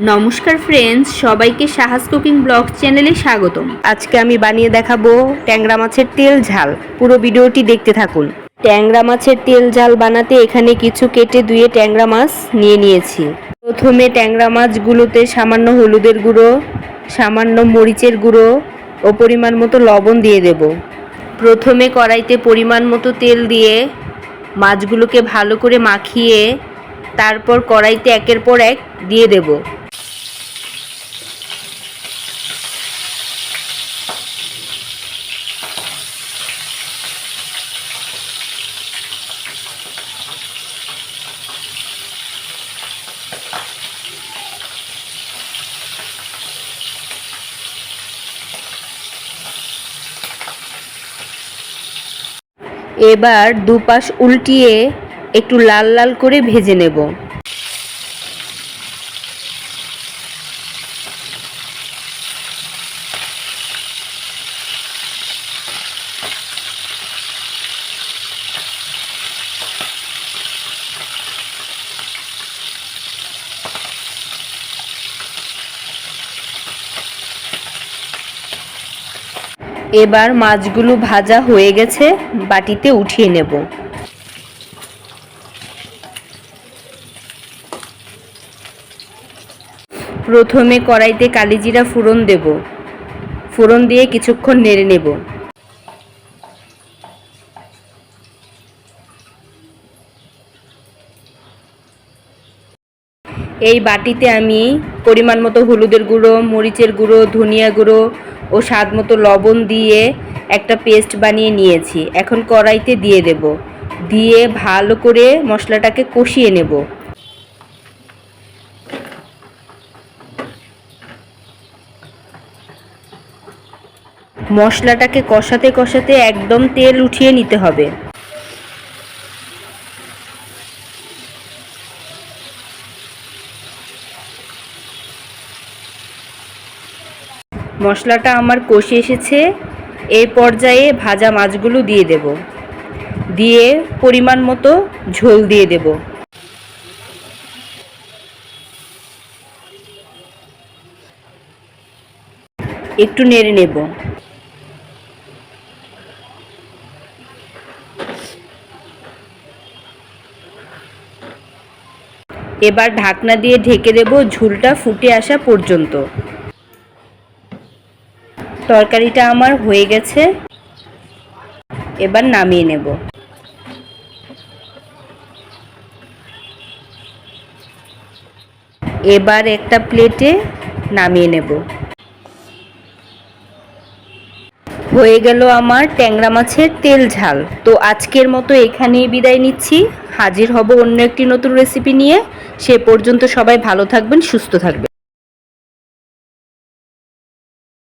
নমস্কার ফ্রেন্ডস, সবাইকে সাহাস cooking blog চ্যানেলে স্বাগতম। আজকে আমি বানিয়ে দেখাবো ট্যাংরা মাছের তেল ঝাল। পুরো ভিডিওটি দেখতে থাকুন। ট্যাংরা মাছের তেল ঝাল বানাতে এখানে কিছু কেটে ধুয়ে ট্যাংরা মাছ নিয়ে নিয়েছি। প্রথমে ট্যাংরা মাছগুলোতে সামান্য হলুদের গুঁড়ো, সামান্য মরিচের গুঁড়ো ও পরিমাণ মতো লবণ দিয়ে দেব। প্রথমে কড়াইতে পরিমাণ মতো তেল দিয়ে মাছগুলোকে ভালো করে মাখিয়ে তারপর কড়াইতে একের পর এক দিয়ে দেব। এবার দুপাশ উল্টিয়ে একটু লাল লাল করে ভেজে নেব। এবার মাছগুলো ভাজা হয়ে গেছে, বাটিতে উঠিয়ে নেব। প্রথমে কড়াইতে কালিজিরা ফোড়ন দেব। ফোড়ন দিয়ে কিছুক্ষণ নেড়ে নেব। এই বাটিতে আমি পরিমাণ মতো হলুদের গুঁড়ো, মরিচের গুঁড়ো, ধনিয়া গুঁড়ো ও স্বাদ মতো লবণ দিয়ে একটা পেস্ট বানিয়ে নিয়েছি। এখন কড়াইতে দিয়ে দেব। দিয়ে ভালো করে মশলাটাকে কষিয়ে নেব। মশলাটাকে কষাতে কষাতে একদম তেল উঠিয়ে নিতে হবে। মশলাটা আমার কষে এসেছে। এই পর্যায়ে ভাজা মাছগুলো দিয়ে দেব। দিয়ে পরিমাণ মতো ঝোল দিয়ে দেব। একটু নেড়ে নেব। এবার ঢাকনা দিয়ে ঢেকে দেব ঝোলটা ফুটে আসা পর্যন্ত। তরকারিটা আমার হয়ে গেছে, এবার নামিয়ে নেব। এবার একটা প্লেটে নামিয়ে নেব। হয়ে গেল আমার ট্যাংরা মাছের তেল ঝাল। তো আজকের মতো এখানেই বিদায় নিচ্ছি। হাজির হব অন্য একটি নতুন রেসিপি নিয়ে। সে পর্যন্ত সবাই ভালো থাকবেন, সুস্থ থাকবেন।